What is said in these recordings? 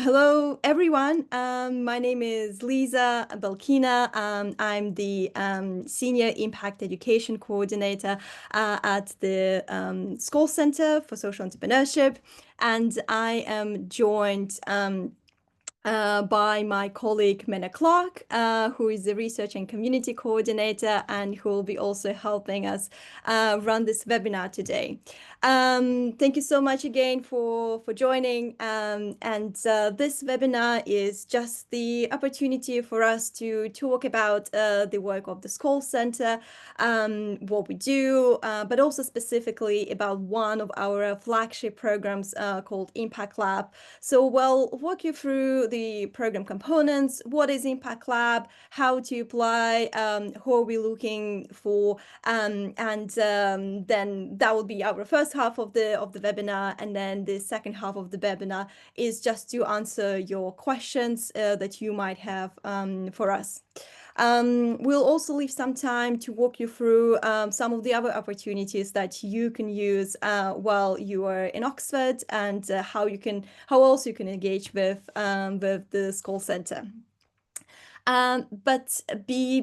Hello, everyone. My name is Lisa Belkina. I'm the Senior Impact Education Coordinator at the Skoll Centre for Social Entrepreneurship. And I am joined by my colleague Mena Clark, who is the Research and Community Coordinator and who will be also helping us run this webinar today. Thank you so much again for joining. This webinar is just the opportunity for us to talk about the work of the Skoll Centre, what we do, but also specifically about one of our flagship programs called Impact Lab. So we'll walk you through the program components, what is Impact Lab, how to apply, who are we looking for, then that will be our first half of the webinar, and then the second half of the webinar is just to answer your questions that you might have for us. We'll also leave some time to walk you through some of the other opportunities that you can use while you are in Oxford, and how else you can engage with the Skoll Centre.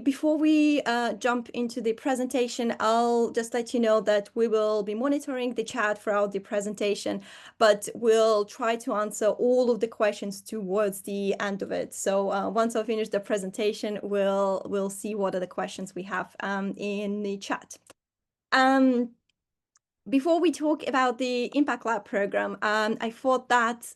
Before we jump into the presentation, I'll just let you know that we will be monitoring the chat throughout the presentation, but we'll try to answer all of the questions towards the end of it. So once I finish the presentation, we'll see what are the questions we have in the chat. Before we talk about the Impact Lab program, I thought that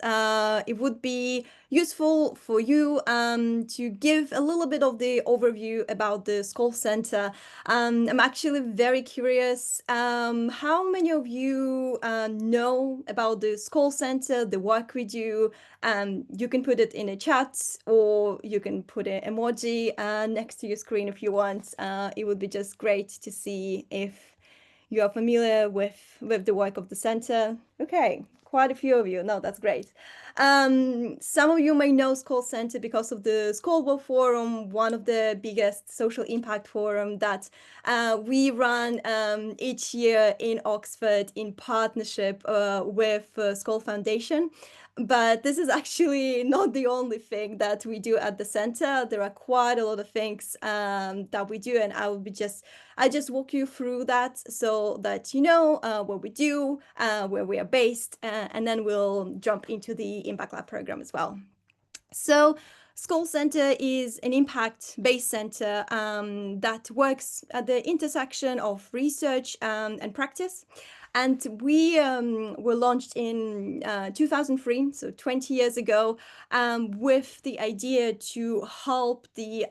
it would be useful for you to give a little bit of the overview about the Skoll Centre. I'm actually very curious, how many of you know about the Skoll Centre, the work we do? You can put it in a chat, or you can put an emoji next to your screen if you want. It would be just great to see if you are familiar with the work of the center. Okay, quite a few of you. No, that's great. Some of you may know Skoll Centre because of the Skoll World Forum, one of the biggest social impact forum that we run each year in Oxford in partnership with Skoll Foundation. But this is actually not the only thing that we do at the center. There are quite a lot of things that we do, and I just walk you through that so that you know what we do, where we are based, and then we'll jump into the Impact Lab program as well. So Skoll Centre is an impact-based centre that works at the intersection of research and practice. And we were launched in 2003, so 20 years ago, with the idea to help the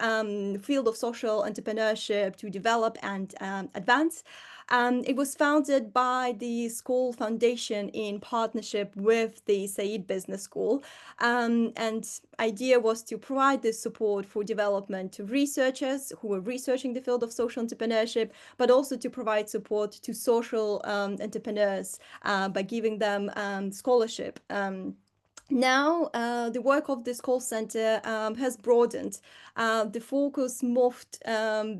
field of social entrepreneurship to develop and advance. It was founded by the Skoll Foundation in partnership with the Said Business School. And idea was to provide this support for development to researchers who were researching the field of social entrepreneurship, but also to provide support to social entrepreneurs by giving them scholarship. Now, the work of this call center has broadened. The focus moved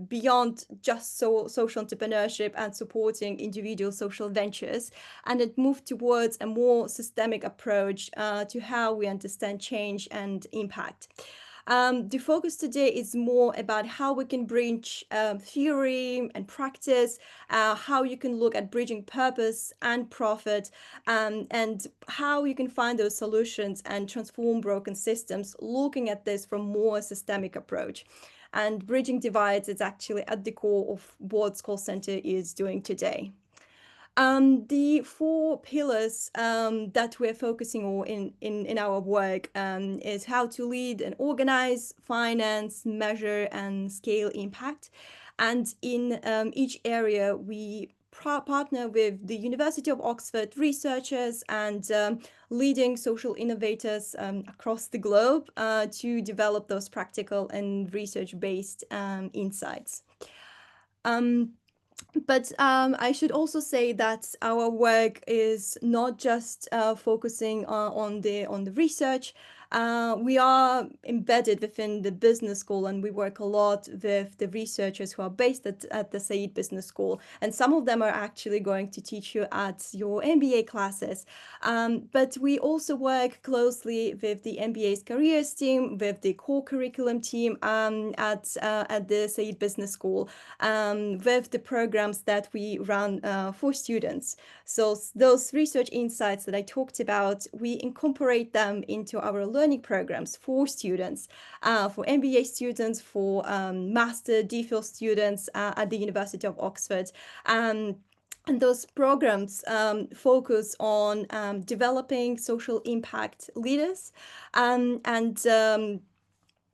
beyond just social entrepreneurship and supporting individual social ventures, and it moved towards a more systemic approach to how we understand change and impact. The focus today is more about how we can bridge theory and practice, how you can look at bridging purpose and profit, and how you can find those solutions and transform broken systems, looking at this from more systemic approach. And bridging divides is actually at the core of what Skoll Centre is doing today. The four pillars that we're focusing on in our work is how to lead and organize, finance, measure, and scale impact. And in each area, we partner with the University of Oxford researchers and leading social innovators across the globe to develop those practical and research-based insights. But I should also say that our work is not just focusing on the research. We are embedded within the business school, and we work a lot with the researchers who are based at the Said Business School. And some of them are actually going to teach you at your MBA classes. But we also work closely with the MBA's careers team, with the co-curriculum team at the Said Business School, with the programs that we run for students. So those research insights that I talked about, we incorporate them into our learning programs for students, for MBA students, for master DPhil students at the University of Oxford. And those programs focus on developing social impact leaders and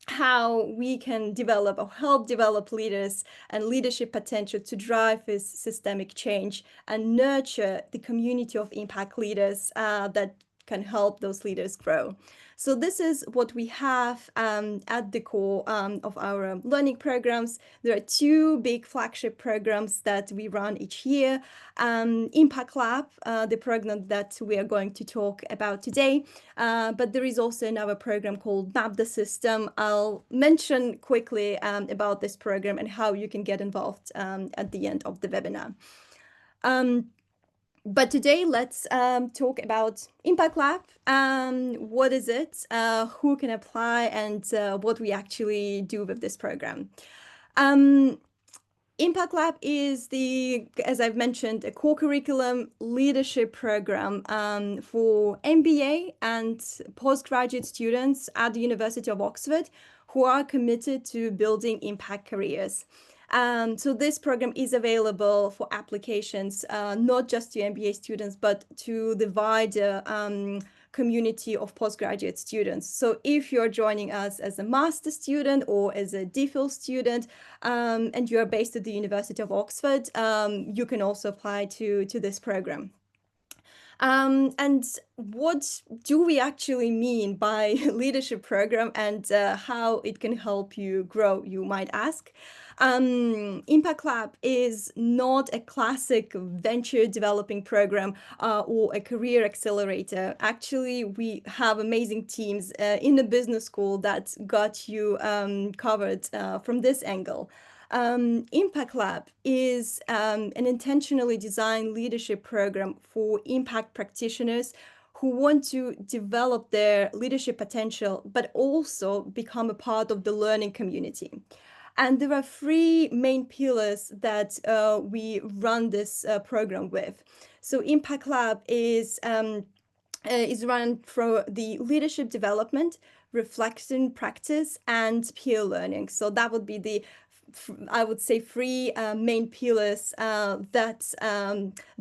how we can develop or help develop leaders and leadership potential to drive this systemic change and nurture the community of impact leaders that can help those leaders grow. So this is what we have at the core of our learning programs. There are two big flagship programs that we run each year. Impact Lab, the program that we are going to talk about today, but there is also another program called Map the System. I'll mention quickly about this program and how you can get involved at the end of the webinar. But today, let's talk about Impact Lab. What is it? Who can apply? And what we actually do with this program. Impact Lab is as I've mentioned, a co-curriculum leadership program for MBA and postgraduate students at the University of Oxford who are committed to building impact careers. So this program is available for applications, not just to MBA students, but to the wider community of postgraduate students. So if you're joining us as a master student or as a DPhil student, and you are based at the University of Oxford, you can also apply to this program. And what do we actually mean by leadership program and how it can help you grow, you might ask? Impact Lab is not a classic venture developing program or a career accelerator. Actually, we have amazing teams in the business school that got you covered from this angle. Impact Lab is an intentionally designed leadership program for impact practitioners who want to develop their leadership potential, but also become a part of the learning community. And there are three main pillars that we run this program with. So Impact Lab is run through the leadership development, reflection practice, and peer learning. So that would be I would say three main pillars that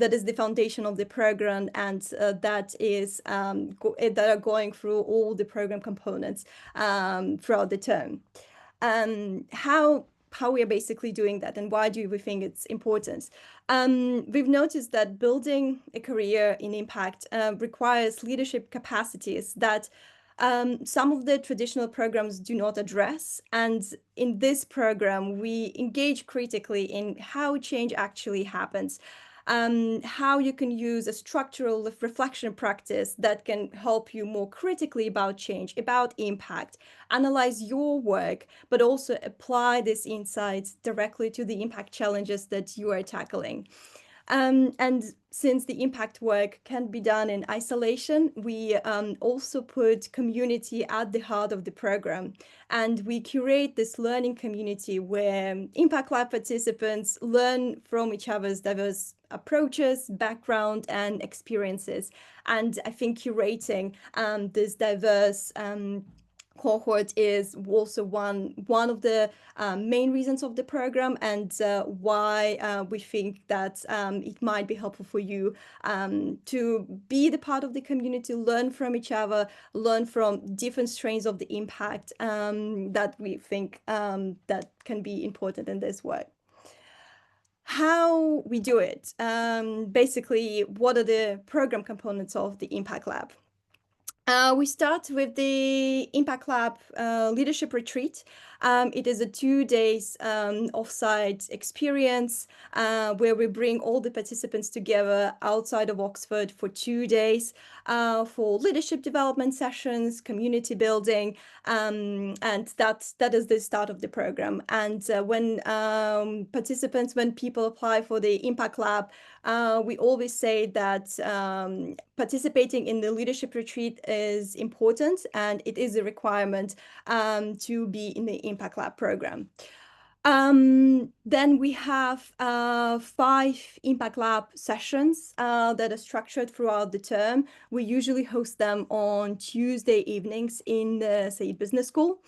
is the foundation of the program, and that are going through all the program components throughout the term. How we are basically doing that and why do we think it's important? We've noticed that building a career in impact requires leadership capacities that some of the traditional programs do not address. And in this program, we engage critically in how change actually happens. How you can use a structural reflection practice that can help you more critically about change, about impact, analyze your work, but also apply these insights directly to the impact challenges that you are tackling. And since the impact work can be done in isolation, we also put community at the heart of the program. And we curate this learning community where Impact Lab participants learn from each other's diverse approaches, background, and experiences. And I think curating this diverse cohort is also one of the main reasons of the program, and why we think that it might be helpful for you to be the part of the community, learn from each other, learn from different strains of the impact that we think that can be important in this work. How we do it, basically, what are the program components of the Impact Lab? We start with the Impact Lab Leadership Retreat. It is a 2 days offsite experience where we bring all the participants together outside of Oxford for 2 days for leadership development sessions, community building, and that is the start of the program. And when people apply for the Impact Lab, we always say that participating in the leadership retreat is important and it is a requirement to be in the Impact Lab program. Then we have 5 Impact Lab sessions that are structured throughout the term. We usually host them on Tuesday evenings in the, say, business school.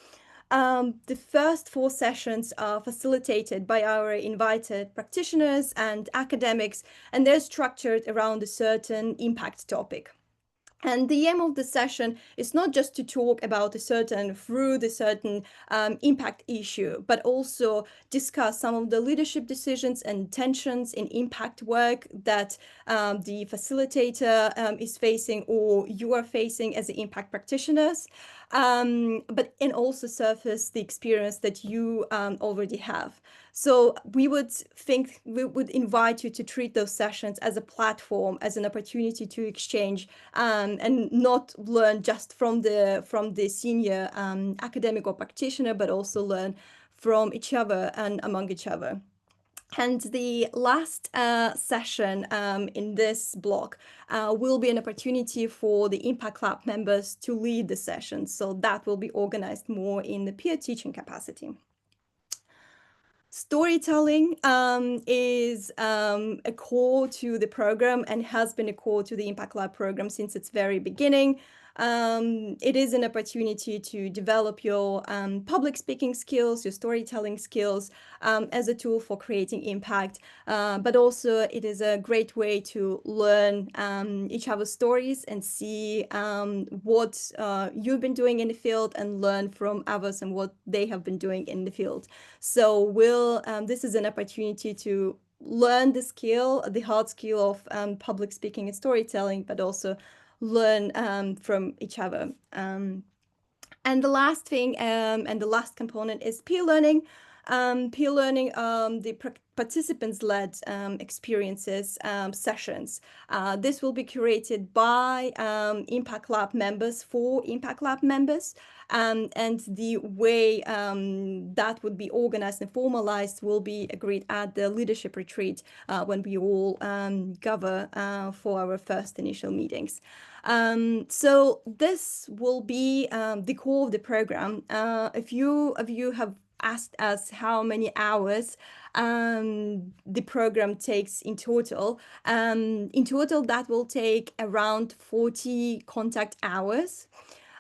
The first 4 sessions are facilitated by our invited practitioners and academics, and they're structured around a certain impact topic. And the aim of the session is not just to talk about a certain impact issue, but also discuss some of the leadership decisions and tensions in impact work that the facilitator is facing or you are facing as impact practitioners, and also surface the experience that you already have. So we would invite you to treat those sessions as a platform, as an opportunity to exchange and not learn just from the senior academic or practitioner, but also learn from each other and among each other. And the last session in this block will be an opportunity for the Impact Lab members to lead the session. So that will be organized more in the peer teaching capacity. Storytelling is a core to the program and has been a core to the Impact Lab program since its very beginning. It is an opportunity to develop your public speaking skills, your storytelling skills as a tool for creating impact. But also it is a great way to learn each other's stories and see what you've been doing in the field and learn from others and what they have been doing in the field. So this is an opportunity to learn the hard skill of public speaking and storytelling, but also learn from each other. And the last thing and the last component is peer learning. The participants-led experiences sessions. This will be curated by Impact Lab members for Impact Lab members. And the way that would be organized and formalized will be agreed at the leadership retreat when we all gather for our first initial meetings. So this will be the core of the program. A few of you have asked us how many hours the program takes in total. In total, that will take around 40 contact hours.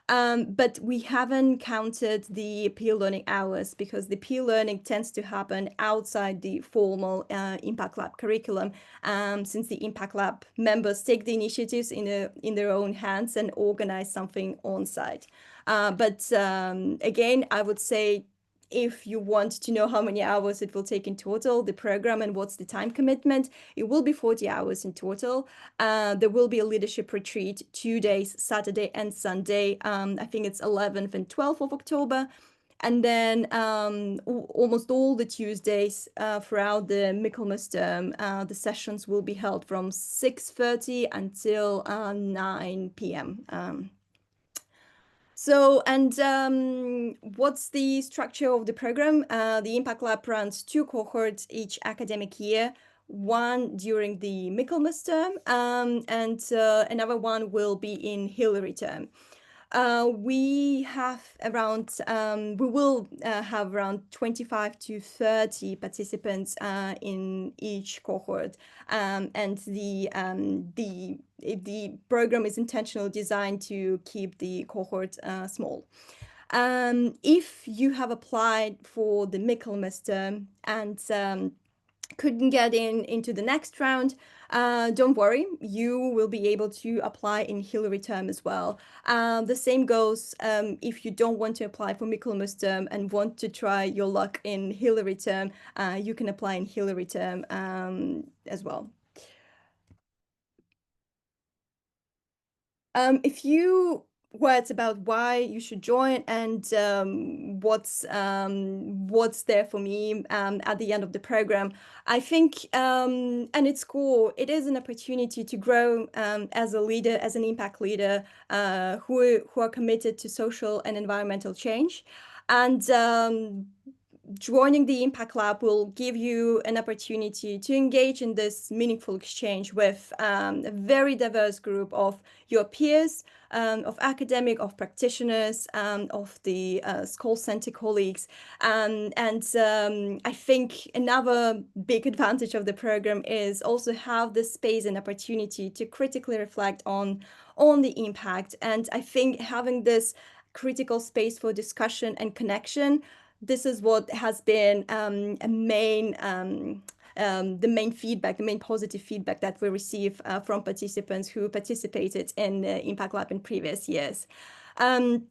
But we haven't counted the peer learning hours because the peer learning tends to happen outside the formal Impact Lab curriculum, since the Impact Lab members take the initiatives in their own hands and organize something on site. But again, I would say if you want to know how many hours it will take in total, the program and what's the time commitment, it will be 40 hours in total. There will be a leadership retreat 2 days, Saturday and Sunday. I think it's 11th and 12th of October. And then almost all the Tuesdays throughout the Michaelmas term, the sessions will be held from 6:30 until 9 p.m. So, and what's the structure of the program? The Impact Lab runs 2 cohorts each academic year, one during the Michaelmas term, and another one will be in Hillary term. We will have around 25 to 30 participants in each cohort, and the program is intentionally designed to keep the cohort small. If you have applied for the Michaelmas term and couldn't get into the next round, don't worry, you will be able to apply in Hillary term as well. The same goes if you don't want to apply for Michaelmas term and want to try your luck in Hillary term, you can apply in Hillary term as well. If you words about why you should join and what's there for me at the end of the program. I think, and its core, it is an opportunity to grow as a leader, as an impact leader, who are committed to social and environmental change. And joining the Impact Lab will give you an opportunity to engage in this meaningful exchange with a very diverse group of your peers, of academic, of practitioners, of the Skoll Centre colleagues. I think another big advantage of the program is also have the space and opportunity to critically reflect on the impact. And I think having this critical space for discussion and connection, this is what has been the main feedback, the main positive feedback that we receive from participants who participated in Impact Lab in previous years. And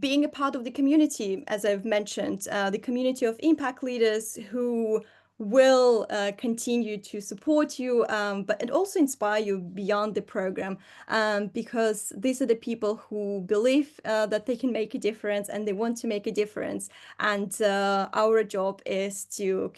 being a part of the community, as I've mentioned, the community of impact leaders who will continue to support you, but it also inspire you beyond the program, because these are the people who believe that they can make a difference and they want to make a difference. And our job is to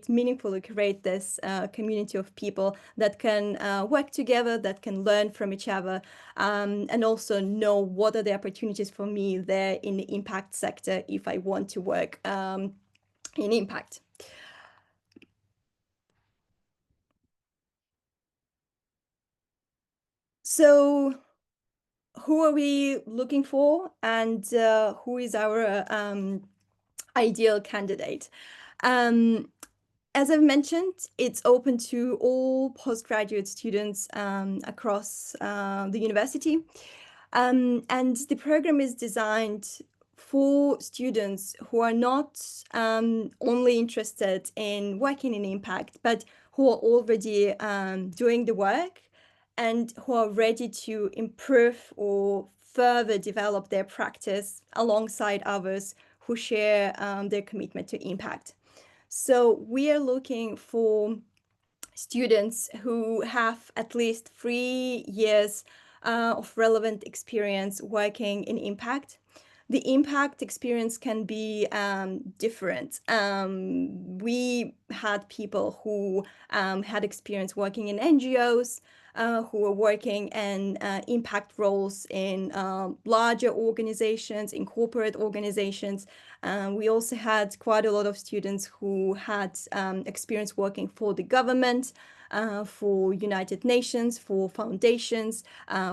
meaningfully curate this community of people that can work together, that can learn from each other, and also know what are the opportunities for me there in the impact sector if I want to work in impact. So who are we looking for, and who is our ideal candidate? As I've mentioned, it's open to all postgraduate students across the university. And the program is designed for students who are not only interested in working in impact, but who are already doing the work and who are ready to improve or further develop their practice alongside others who share their commitment to impact. So we are looking for students who have at least 3 years of relevant experience working in impact. The impact experience can be different. We had people who had experience working in NGOs, who were working in impact roles in larger organizations, in corporate organizations. We also had quite a lot of students who had experience working for the government, for United Nations, for foundations,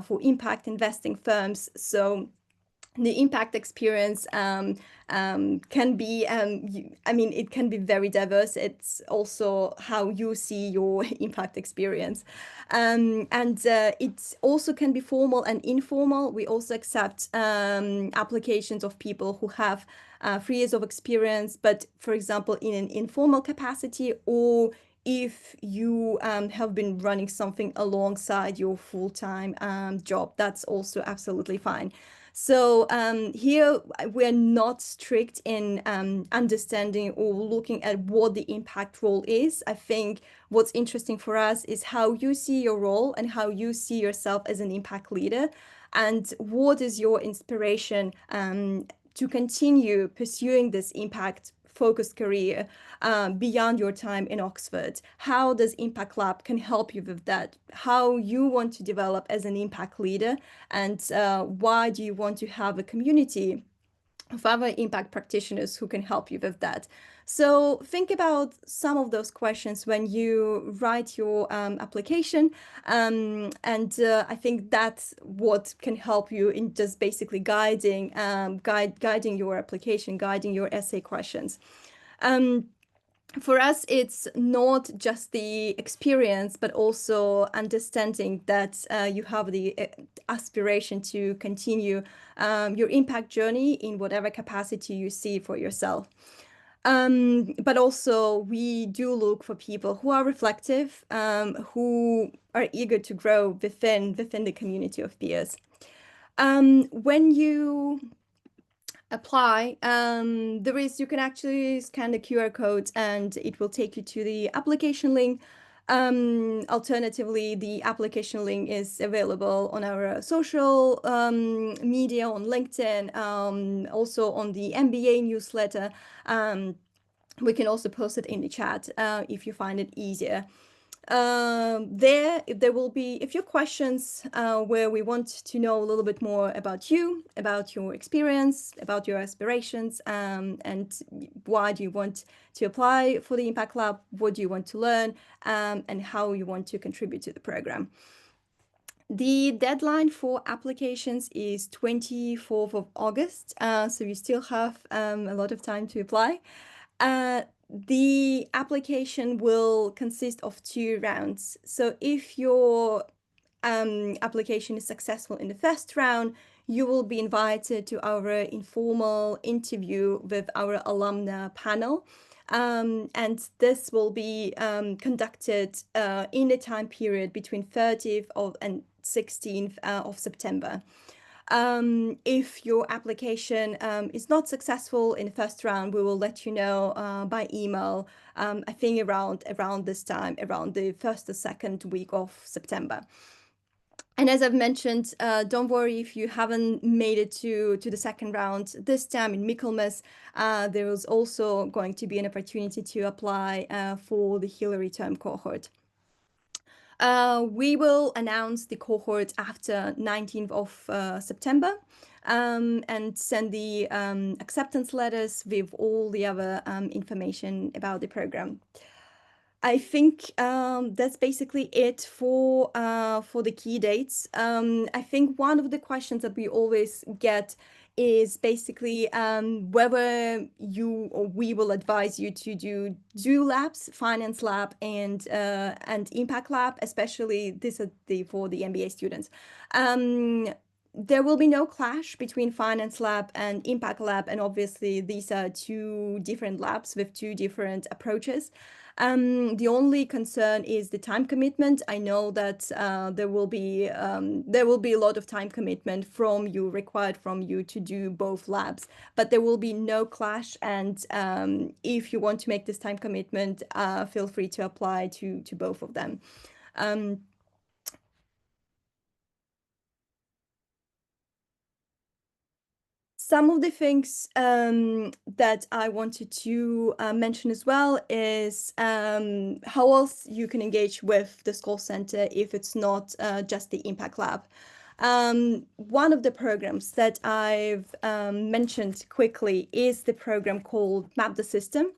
for impact investing firms. So the impact experience can be, it can be very diverse. It's also how you see your impact experience. And it also can be formal and informal. We also accept applications of people who have 3 years of experience, but for example, in an informal capacity, or if you have been running something alongside your full-time job, that's also absolutely fine. So here we're not strict in understanding or looking at what the impact role is. I think what's interesting for us is how you see your role and how you see yourself as an impact leader, and what is your inspiration to continue pursuing this impact focused career beyond your time in Oxford. How does Impact Lab can help you with that? How you want to develop as an impact leader, and why do you want to have a community of other impact practitioners who can help you with that? So think about some of those questions when you write your application, and I think that's what can help you in just basically guiding your application, guiding your essay questions. For us, it's not just the experience, but also understanding that you have the aspiration to continue your impact journey in whatever capacity you see for yourself. But also, we do look for people who are reflective, who are eager to grow within the community of peers. When you apply, you can actually scan the QR code and it will take you to the application link. Alternatively, the application link is available on our social media, on LinkedIn, also on the MBA newsletter. We can also post it in the chat if you find it easier. There will be a few questions where we want to know a little bit more about you, about your experience, about your aspirations, and why do you want to apply for the Impact Lab, what do you want to learn, and how you want to contribute to the program. The deadline for applications is 24th of August, so you still have a lot of time to apply. The application will consist of 2 rounds. So if your application is successful in the first round, you will be invited to our informal interview with our alumni panel. And this will be conducted in a time period between 30th and 16th of September. If your application is not successful in the first round, we will let you know by email, I think around this time, around the first or second week of September. And as I've mentioned, don't worry if you haven't made it to the second round this time in Michaelmas. There is also going to be an opportunity to apply for the Hillary term cohort. We will announce the cohort after 19th of September and send the acceptance letters with all the other information about the program. I think that's basically it for the key dates. I think one of the questions that we always get is basically whether you or we will advise you to do labs, finance lab and impact lab, especially this is for the MBA students. There will be no clash between finance lab and impact lab, and obviously these are 2 different labs with 2 different approaches. The only concern is the time commitment. I know that there will be a lot of time commitment required from you to do both labs, but there will be no clash. And if you want to make this time commitment, feel free to apply to both of them. Some of the things that I wanted to mention as well is how else you can engage with the Skoll Centre if it's not just the Impact Lab. One of the programs that I've mentioned quickly is the program called Map the System.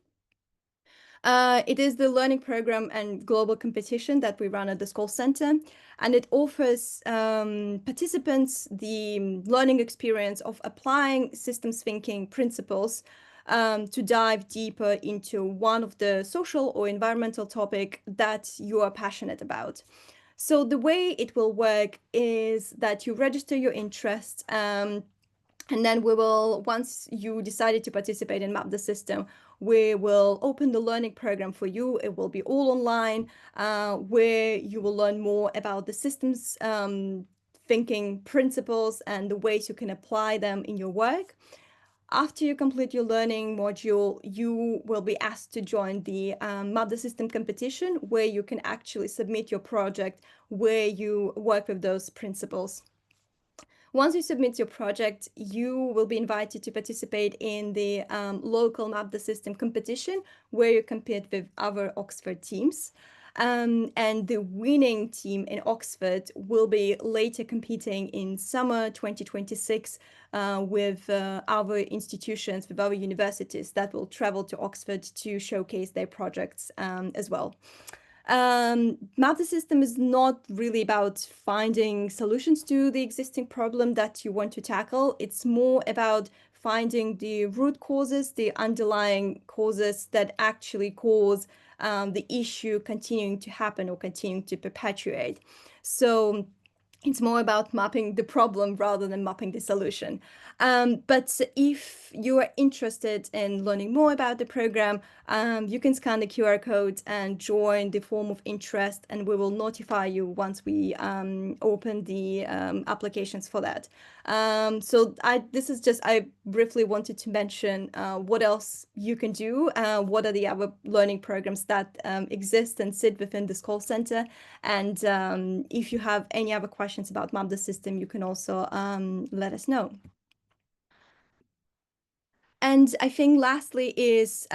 It is the learning program and global competition that we run at the Skoll Centre, and it offers participants the learning experience of applying systems thinking principles to dive deeper into one of the social or environmental topic that you are passionate about. So the way it will work is that you register your interest, and then once you decided to participate in Map the System, we will open the learning program for you. It will be all online, where you will learn more about the systems thinking principles and the ways you can apply them in your work. After you complete your learning module, you will be asked to join the Map the System competition, where you can actually submit your project where you work with those principles. Once you submit your project, you will be invited to participate in the local Map the System competition, where you compete with other Oxford teams. And the winning team in Oxford will be later competing in summer 2026 with other institutions, with other universities that will travel to Oxford to showcase their projects as well. Map the System is not really about finding solutions to the existing problem that you want to tackle. It's more about finding the root causes, the underlying causes that actually cause the issue continuing to happen or continuing to perpetuate. So It's more about mapping the problem rather than mapping the solution. But if you are interested in learning more about the program, you can scan the QR code and join the form of interest, and we will notify you once we open the applications for that. So I briefly wanted to mention what else you can do, what are the other learning programs that exist and sit within the Skoll Centre. And if you have any other questions about Map the System, you can also let us know. And I think lastly is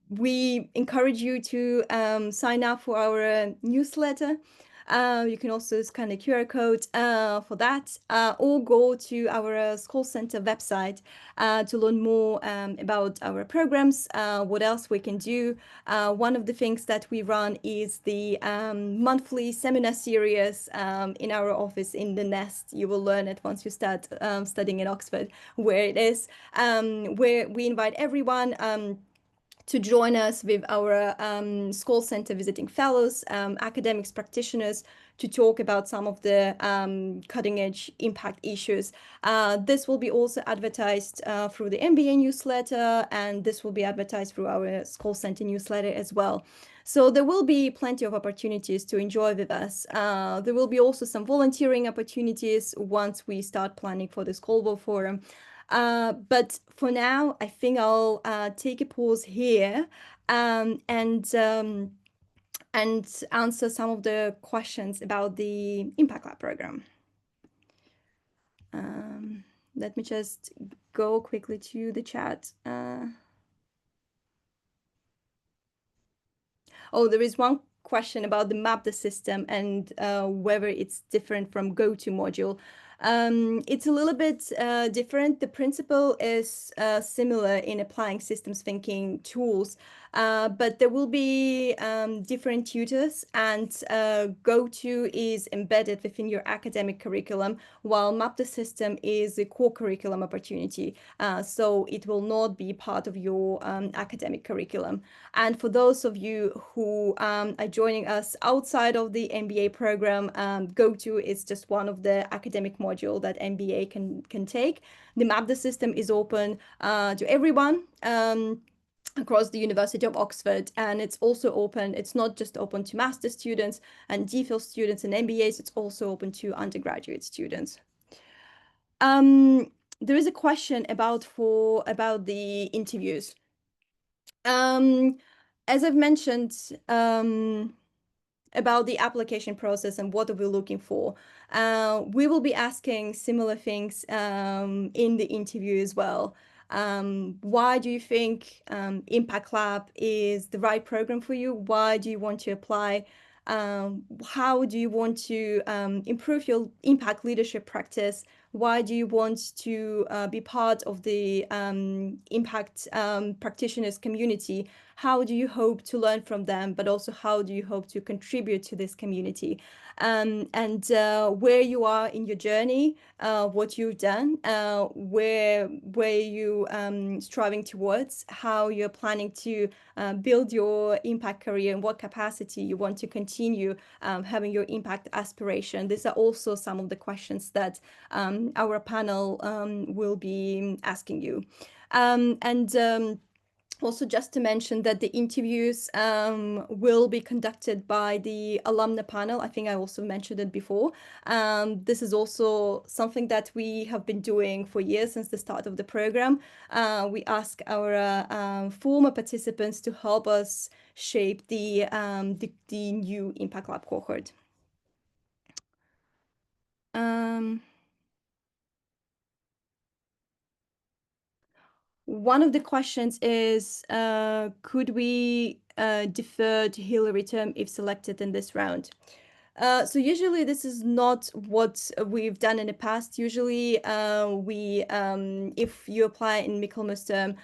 we encourage you to sign up for our newsletter. You can also scan the QR code for that, or go to our Skoll Centre website to learn more about our programs, what else we can do. One of the things that we run is the monthly seminar series in our office in the Nest. You will learn it once you start studying in Oxford, where it is, where we invite everyone to join us with our Skoll Centre visiting fellows, academics, practitioners, to talk about some of the cutting edge impact issues. This will be also advertised through the MBA newsletter, and this will be advertised through our Skoll Centre newsletter as well. So there will be plenty of opportunities to enjoy with us. There will be also some volunteering opportunities once we start planning for the Skoll World Forum. But for now, I think I'll take a pause here and answer some of the questions about the Impact Lab program. Let me just go quickly to the chat. Oh, there is one question about the map the system and whether it's different from go-to module. It's a little bit different. The principle is similar in applying systems thinking tools, but there will be different tutors, and go-to is embedded within your academic curriculum, while map the system is a core curriculum opportunity. So it will not be part of your academic curriculum. And for those of you who are joining us outside of the MBA program, go-to is just one of the academic module that MBA can take. The Map the System is open to everyone across the University of Oxford, and it's also open. It's not just open to master students and DPhil students and MBAs. It's also open to undergraduate students. There is a question about the interviews. As I've mentioned, about the application process and what are we looking for, we will be asking similar things in the interview as well. Why do you think Impact Lab is the right program for you? Why do you want to apply? How do you want to improve your impact leadership practice? Why do you want to be part of the impact practitioners community? How do you hope to learn from them, but also how do you hope to contribute to this community? And where you are in your journey, what you've done, where you striving towards, how you're planning to build your impact career, and what capacity you want to continue having your impact aspiration. These are also some of the questions that our panel will be asking you. Also, just to mention that the interviews will be conducted by the alumni panel. I think I also mentioned it before. This is also something that we have been doing for years since the start of the program. We ask our former participants to help us shape the new Impact Lab cohort. One of the questions is, could we defer to Hillary term if selected in this round? So usually this is not what we've done in the past. Usually if you apply in Michaelmas term,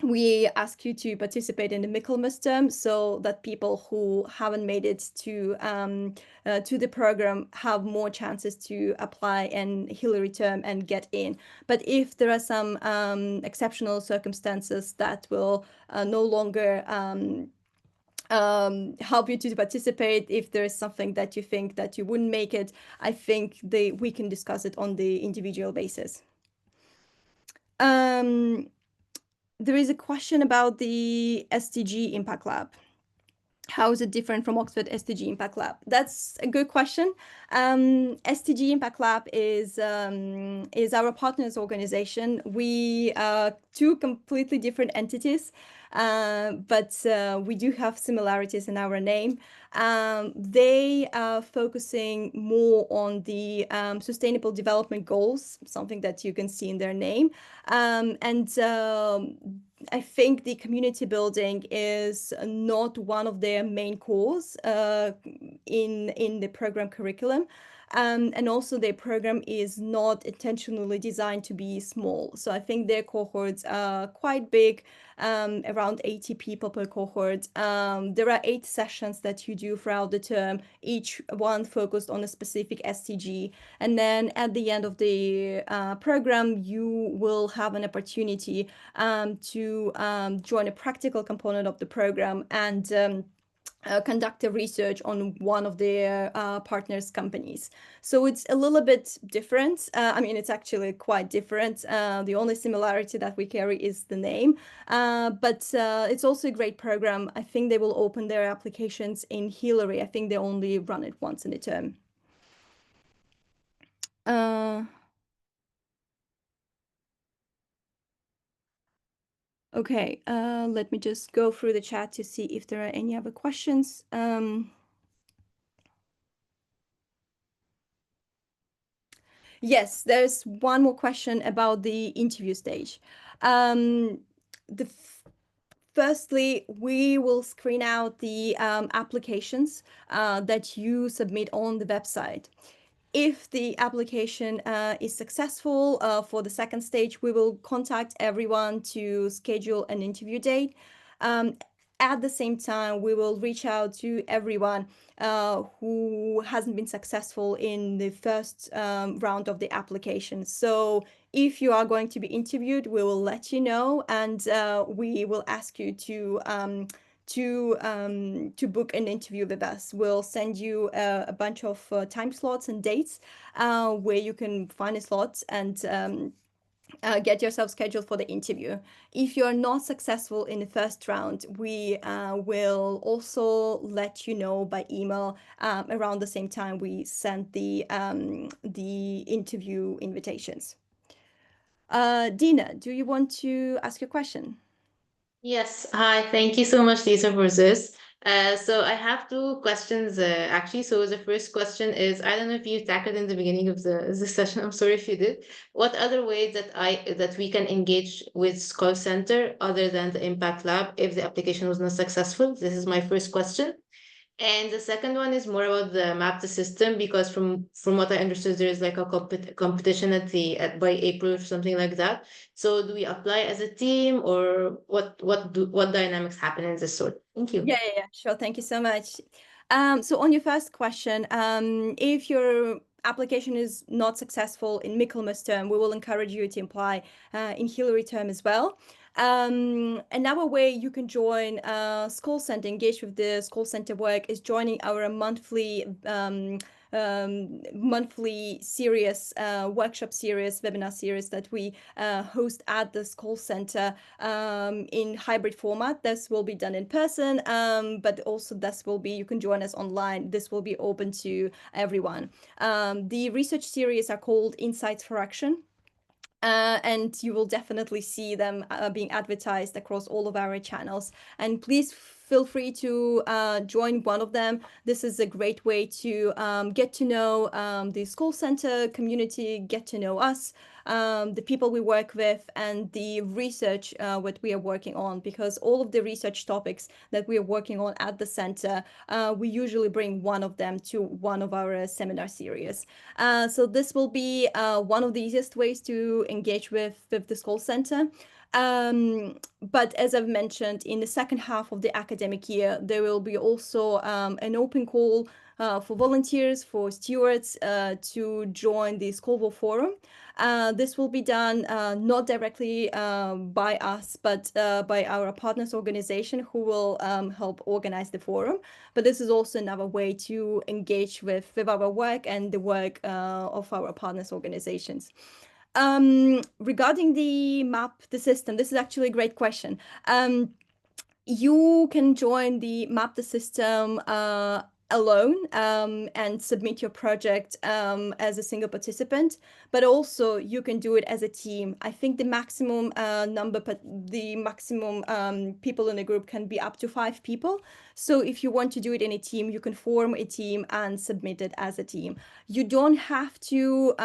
we ask you to participate in the Michaelmas term so that people who haven't made it to the program have more chances to apply in Hillary term and get in. But if there are some exceptional circumstances that will no longer help you to participate. If there is something that you think that you wouldn't make it, I think we can discuss it on the individual basis. There is a question about the SDG Impact Lab. How is it different from Oxford SDG Impact Lab? That's a good question. SDG Impact Lab is our partners organization. We are two completely different entities, but we do have similarities in our name. They are focusing more on the sustainable development goals, something that you can see in their name. And I think the community building is not one of their main cores in the program curriculum. And also their program is not intentionally designed to be small. So I think their cohorts are quite big, around 80 people per cohort. There are 8 sessions that you do throughout the term, each one focused on a specific SDG. And then at the end of the program, you will have an opportunity to join a practical component of the program and conduct a research on one of their partners' companies. So it's a little bit different. I mean, it's actually quite different. The only similarity that we carry is the name, but it's also a great program. I think they will open their applications in Hillary. I think they only run it once in a term. Okay, let me just go through the chat to see if there are any other questions. Yes, there's one more question about the interview stage. Firstly, we will screen out the applications that you submit on the website. If the application is successful for the second stage, we will contact everyone to schedule an interview date. At the same time, we will reach out to everyone who hasn't been successful in the first round of the application. So if you are going to be interviewed, we will let you know, and we will ask you to book an interview with us. We'll send you a bunch of time slots and dates where you can find a slot and get yourself scheduled for the interview. If you're not successful in the first round, we will also let you know by email around the same time we send the interview invitations. Dina, do you want to ask a question? Yes, hi, thank you so much, Lisa, for this. So I have two questions actually. So the first question is, I don't know if you tackled in the beginning of the session. I'm sorry if you did. What other ways that we can engage with Skoll Centre other than the Impact Lab if the application was not successful? This is my first question. And the second one is more about the map the system, because from what I understood, there is like a competition at by April or something like that. So do we apply as a team, or what dynamics happen in this sort? Thank you. Yeah, sure. Thank you so much. So on your first question, if your application is not successful in Michaelmas term, we will encourage you to apply in Hillary term as well. Another way you can join Skoll Centre, engage with the Skoll Centre work, is joining our monthly series, workshop series, webinar series that we host at the Skoll Centre in hybrid format. This will be done in person, but also you can join us online. This will be open to everyone. The research series are called Insights for Action. And you will definitely see them being advertised across all of our channels. And please feel free to join one of them. This is a great way to get to know the Skoll Centre community, get to know us, the people we work with, and the research what we are working on, because all of the research topics that we are working on at the center, we usually bring one of them to one of our seminar series. So this will be one of the easiest ways to engage with the Skoll Centre. But as I've mentioned, in the second half of the academic year, there will be also an open call for volunteers, for stewards to join the Skoll Forum. This will be done not directly by us, but by our partners organization who will help organize the forum. But this is also another way to engage with our work and the work of our partners organizations. Regarding the map, the system, this is actually a great question. You can join the map the system alone and submit your project as a single participant, but also you can do it as a team. I think the maximum the maximum people in a group can be up to 5 people. So if you want to do it in a team, you can form a team and submit it as a team. You don't have to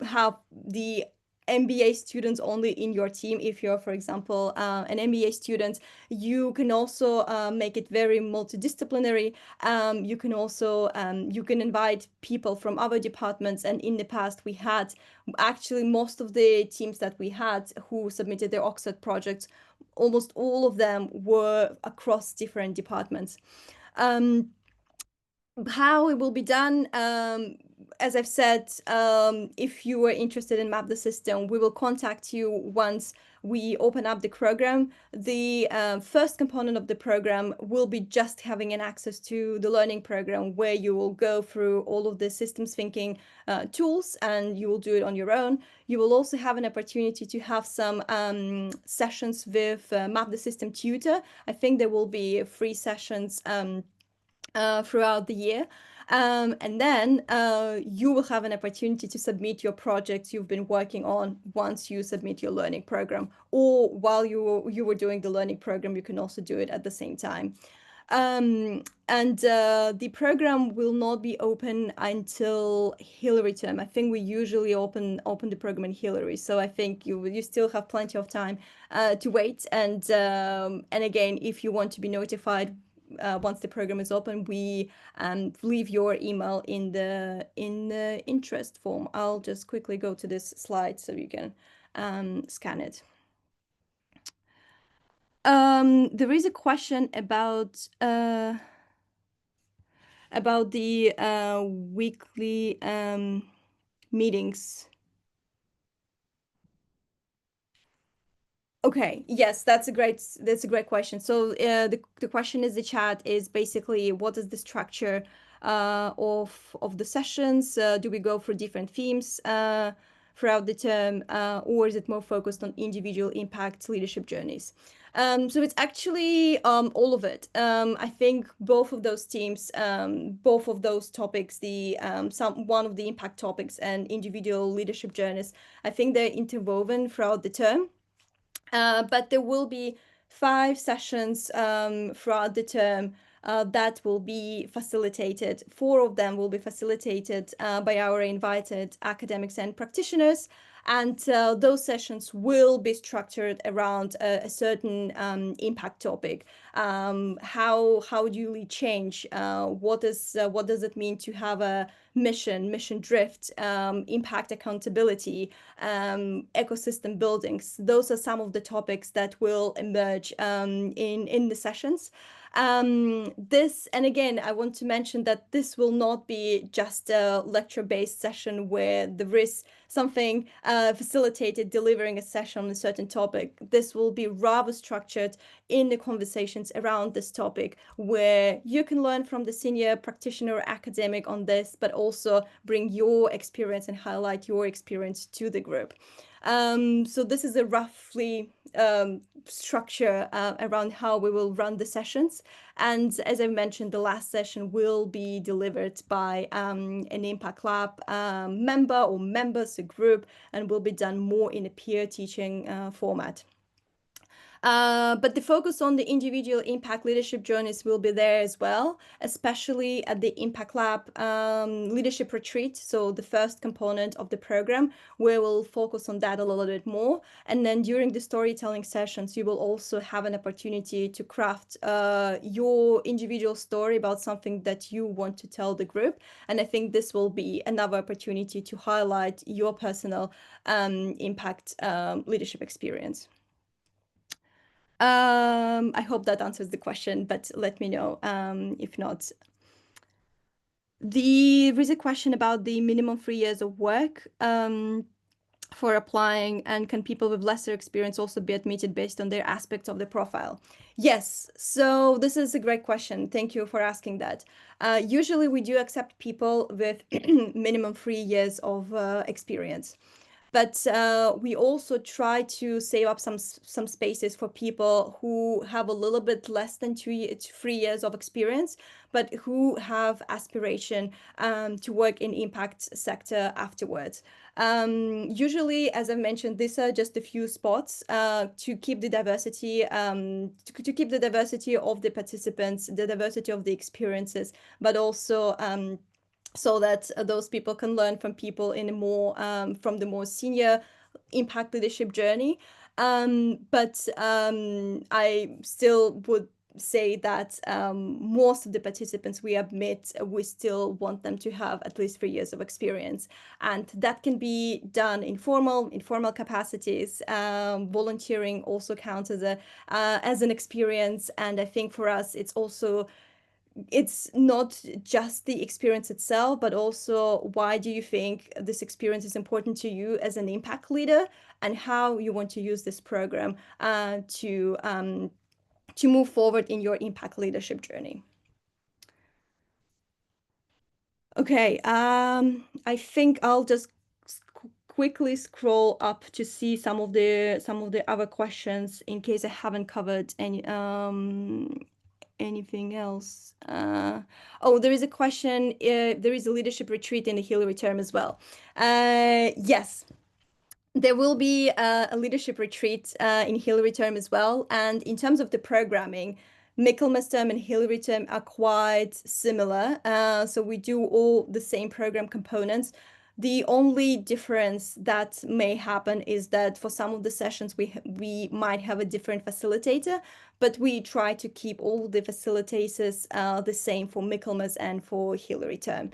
have the MBA students only in your team. If you're, for example, an MBA student, you can also make it very multidisciplinary. You can also you can invite people from other departments. And in the past, we had actually most of the teams that we had who submitted their Oxford projects, almost all of them were across different departments. How it will be done, as I've said, if you are interested in Map the System, we will contact you once we open up the program. The first component of the program will be just having an access to the learning program, where you will go through all of the systems thinking tools, and you will do it on your own. You will also have an opportunity to have some sessions with Map the System tutor. I think there will be 3 sessions throughout the year. And then you will have an opportunity to submit your projects you've been working on once you submit your learning program, or while you were doing the learning program, you can also do it at the same time. And the program will not be open until Hillary term. I think we usually open the program in Hillary, so I think you still have plenty of time to wait. And again, if you want to be notified once the program is open, we leave your email in the interest form. I'll just quickly go to this slide so you can scan it. There is a question about the weekly meetings. Okay, yes, that's a great question. So the question is, the chat is basically, what is the structure of the sessions? Do we go for different themes throughout the term, or is it more focused on individual impact leadership journeys? So it's actually all of it. I think both of those teams, both of those topics, the one of the impact topics and individual leadership journeys, I think they're interwoven throughout the term. But there will be 5 sessions throughout the term that will be facilitated. 4 of them will be facilitated by our invited academics and practitioners. And those sessions will be structured around a certain impact topic. How do you change? What does it mean to have a mission drift, impact accountability, ecosystem buildings? Those are some of the topics that will emerge in the sessions. This, and again, I want to mention that this will not be just a lecture-based session where there is something facilitated delivering a session on a certain topic. This will be rather structured in the conversations around this topic, where you can learn from the senior practitioner or academic on this, but also bring your experience and highlight your experience to the group. So this is a roughly structure around how we will run the sessions. And as I mentioned, the last session will be delivered by an Impact Lab member or members, a group, and will be done more in a peer teaching format. But the focus on the individual impact leadership journeys will be there as well, especially at the Impact Lab leadership retreat. So the first component of the program, where we'll focus on that a little bit more. And then during the storytelling sessions, you will also have an opportunity to craft your individual story about something that you want to tell the group. And I think this will be another opportunity to highlight your personal impact leadership experience. I hope that answers the question, but let me know if not. There is a question about the minimum 3 years of work for applying, and can people with lesser experience also be admitted based on their aspects of the profile? Yes, so this is a great question. Thank you for asking that. Usually we do accept people with minimum 3 years of experience. But we also try to save up some spaces for people who have a little bit less than 3 years of experience, but who have aspiration to work in impact sector afterwards. Usually, as I mentioned, these are just a few spots to keep the diversity, to keep the diversity of the participants, the diversity of the experiences, but also so that those people can learn from people in a more from the more senior impact leadership journey. But I still would say that most of the participants we admit, we still want them to have at least 3 years of experience, and that can be done in informal capacities. Volunteering also counts as an experience, and I think for us it's not just the experience itself, but also why do you think this experience is important to you as an impact leader, and how you want to use this program to move forward in your impact leadership journey. Okay, I think I'll just quickly scroll up to see some of the other questions in case I haven't covered anything else. Oh, there is a question. There is a leadership retreat in the Hillary term as well. Yes, there will be a leadership retreat in Hillary term as well. And in terms of the programming, Michaelmas term and Hillary term are quite similar. So we do all the same program components. The only difference that may happen is that for some of the sessions we might have a different facilitator, but we try to keep all the facilitators the same for Michaelmas and for Hillary term.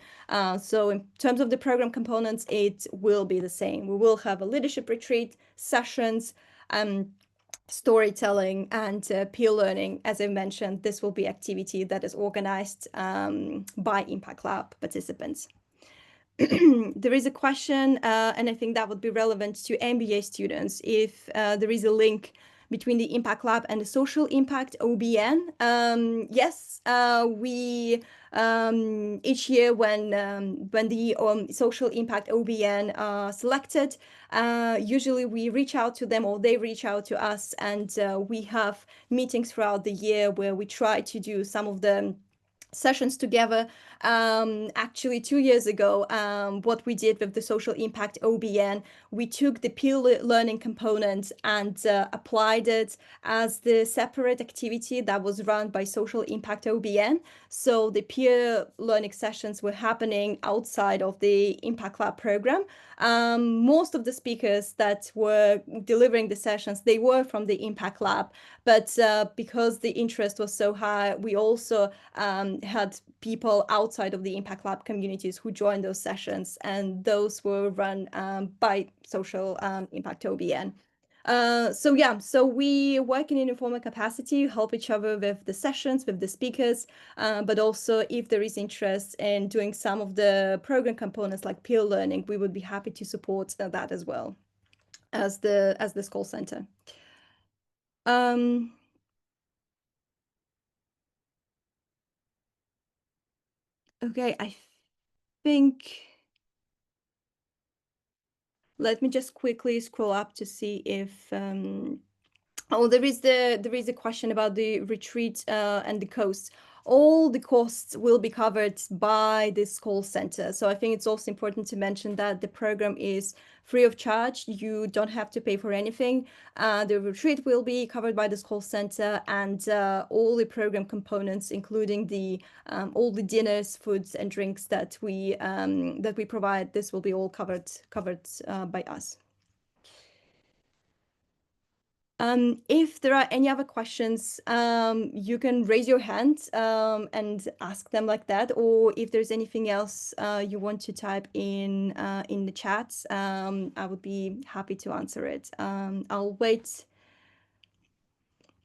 So in terms of the program components, it will be the same. We will have a leadership retreat, sessions, storytelling, and peer learning. As I mentioned, this will be activity that is organized by Impact Lab participants. There is a question, and I think that would be relevant to MBA students, if there is a link between the Impact Lab and the Social Impact OBN. Yes, we each year when the Social Impact OBN are selected, usually we reach out to them or they reach out to us, and we have meetings throughout the year where we try to do some of the sessions together. Actually 2 years ago, what we did with the Social Impact OBN, we took the peer learning component and applied it as the separate activity that was run by Social Impact OBN. So the peer learning sessions were happening outside of the Impact Lab program. Most of the speakers that were delivering the sessions, they were from the Impact Lab, but because the interest was so high, we also had people outside of the Impact Lab communities who joined those sessions, and those were run by Social Impact OBN. So we work in an informal capacity, help each other with the sessions, with the speakers, but also if there is interest in doing some of the program components like peer learning, we would be happy to support that as well as the Skoll Centre. Okay, I think, let me just quickly scroll up to see if oh, there is a question about the retreat and the costs. All the costs will be covered by the Skoll Centre. So I think it's also important to mention that the program is free of charge. You don't have to pay for anything. The retreat will be covered by the Skoll Centre, and all the program components, including all the dinners, foods, and drinks that we provide, this will be all covered by us. If there are any other questions, you can raise your hand and ask them like that, or if there's anything else you want to type in the chat, I would be happy to answer it. I'll wait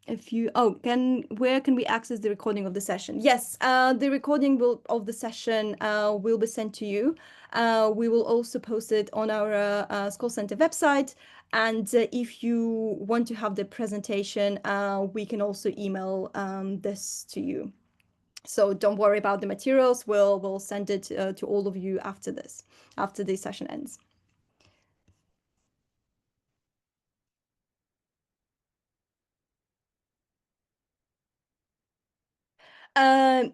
Where can we access the recording of the session? Yes, the recording of the session will be sent to you. We will also post it on our Skoll Centre website. And if you want to have the presentation, we can also email this to you. So don't worry about the materials. We'll send it to all of you after the session ends.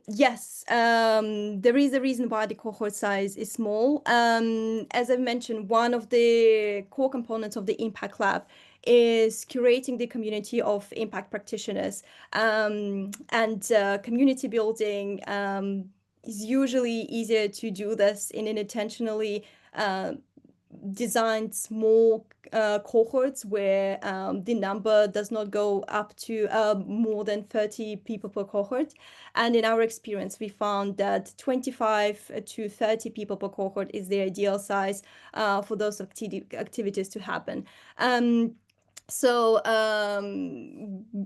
Yes, there is a reason why the cohort size is small. As I mentioned, one of the core components of the Impact Lab is curating the community of impact practitioners. And community building is usually easier to do this in an intentionally designed small cohorts where the number does not go up to more than 30 people per cohort. And in our experience, we found that 25 to 30 people per cohort is the ideal size for those activities to happen. So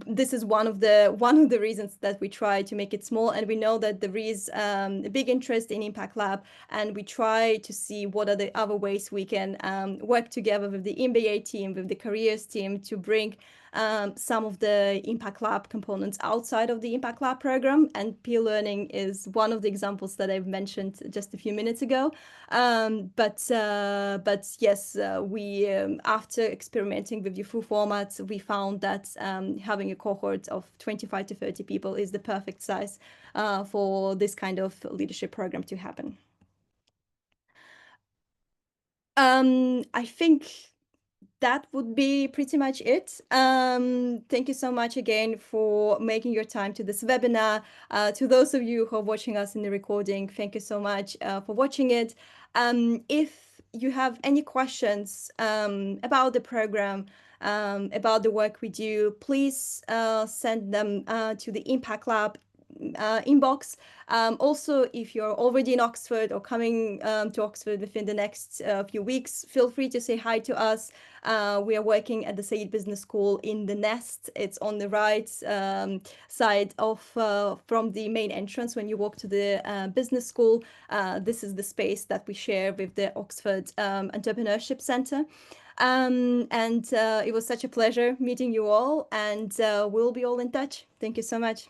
this is one of the reasons that we try to make it small, and we know that there is a big interest in Impact Lab, and we try to see what are the other ways we can work together with the MBA team, with the careers team, to bring some of the Impact Lab components outside of the Impact Lab program. And peer learning is one of the examples that I've mentioned just a few minutes ago. But yes, we after experimenting with the full formats, we found that having a cohort of 25 to 30 people is the perfect size for this kind of leadership program to happen. I think that would be pretty much it. Thank you so much again for making your time to this webinar. To those of you who are watching us in the recording, thank you so much for watching it. If you have any questions about the program, about the work we do, please send them to the Impact Lab inbox. Also, if you're already in Oxford or coming to Oxford within the next few weeks, feel free to say hi to us. We are working at the Said Business School in the Nest. It's on the right side of from the main entrance when you walk to the business school. This is the space that we share with the Oxford Entrepreneurship Centre. And it was such a pleasure meeting you all, and we'll be all in touch. Thank you so much.